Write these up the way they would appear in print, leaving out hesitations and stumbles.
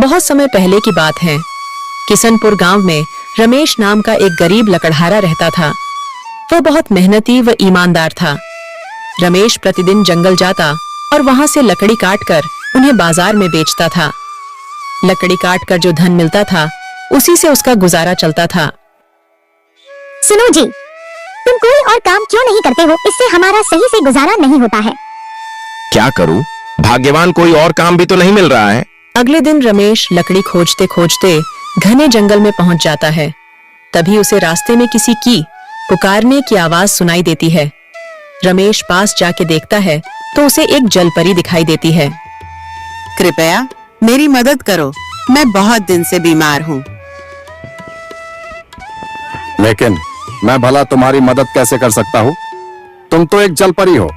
बहुत समय पहले की बात है। किशनपुर गांव में रमेश नाम का एक गरीब लकड़हारा रहता था। वह बहुत मेहनती व ईमानदार था। रमेश प्रतिदिन जंगल जाता और वहां से लकड़ी काटकर उन्हें बाजार में बेचता था। लकड़ी काटकर जो धन मिलता था उसी से उसका गुजारा चलता था। सुनो जी, तुम कोई और काम क्यों नहीं करते हो? इससे हमारा सही से गुजारा नहीं होता है। क्या करूं? भाग्यवान कोई और काम भी तो नहीं मिल रहा है। अगले दिन रमेश लकड़ी खोजते खोजते घने जंगल में पहुंच जाता है। तभी उसे रास्ते में किसी की पुकारने की आवाज सुनाई देती है। रमेश पास जाके देखता है तो उसे एक जलपरी दिखाई देती है। कृपया मेरी मदद करो, मैं बहुत दिन से बीमार हूँ। लेकिन मैं भला तुम्हारी मदद कैसे कर सकता हूँ? तुम तो एक जलपरी हो।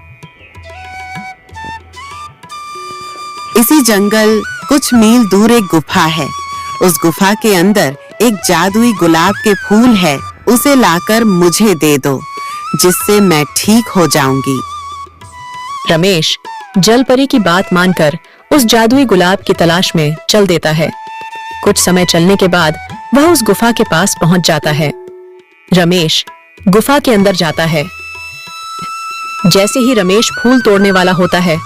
इसी जंगल कुछ मील दूर एक गुफा है। उस गुफा के अंदर एक जादुई गुलाब के फूल है। उसे लाकर मुझे दे दो, जिससे मैं ठीक हो जाऊंगी। रमेश जलपरी की बात मानकर उस जादुई गुलाब की तलाश में चल देता है। कुछ समय चलने के बाद वह उस गुफा के पास पहुंच जाता है। रमेश गुफा के अंदर जाता है। जैसे ही रमेश फूल तोड़ने वाला होता है,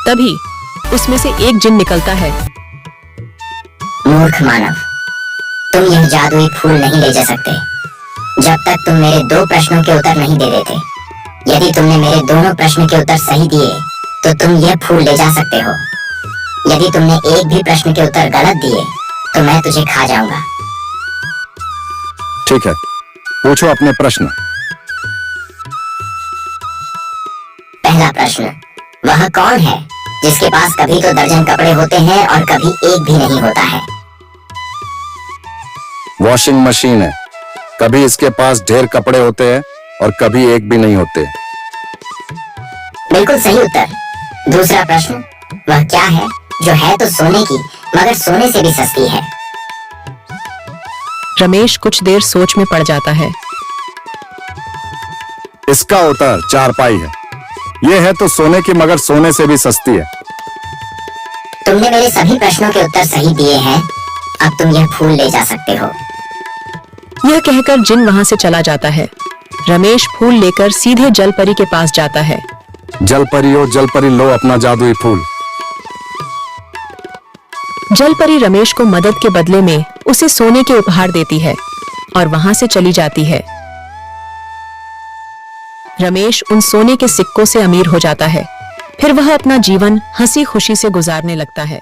तभी उसमें से एक जिन निकलता है। मूर्ख मानव, तुम यह जादुई फूल नहीं ले जा सकते जब तक तुम मेरे 2 प्रश्नों के उत्तर नहीं दे देते। यदि तुमने मेरे दोनों प्रश्न के उत्तर सही दिए तो तुम यह फूल ले जा सकते हो। यदि तुमने एक भी प्रश्न के उत्तर गलत दिए तो मैं तुझे खा जाऊंगा। ठीक है, पूछो अपने प्रश्न। पहला प्रश्न, वह कौन है जिसके पास कभी तो दर्जन कपड़े होते हैं और कभी एक भी नहीं होता है? वॉशिंग मशीन है। कभी इसके पास ढेर कपड़े होते हैं और कभी एक भी नहीं होते। बिल्कुल सही उत्तर। दूसरा प्रश्न, वह क्या है जो है तो सोने की मगर सोने से भी सस्ती है? रमेश कुछ देर सोच में पड़ जाता है। इसका उत्तर चारपाई है। यह है तो सोने की मगर सोने से भी सस्ती है। तुमने मेरे सभी प्रश्नों के उत्तर सही दिए हैं। अब तुम यह फूल ले जा सकते हो। यह कहकर जिन वहां से चला जाता है। रमेश फूल लेकर सीधे जलपरी के पास जाता है। जलपरी ओ जलपरी, लो अपना जादुई फूल। जलपरी रमेश को मदद के बदले में उसे सोने के उपहार देती है और वहां से चली जाती है। रमेश उन सोने के सिक्कों से अमीर हो जाता है। फिर वह अपना जीवन हंसी खुशी से गुजारने लगता है।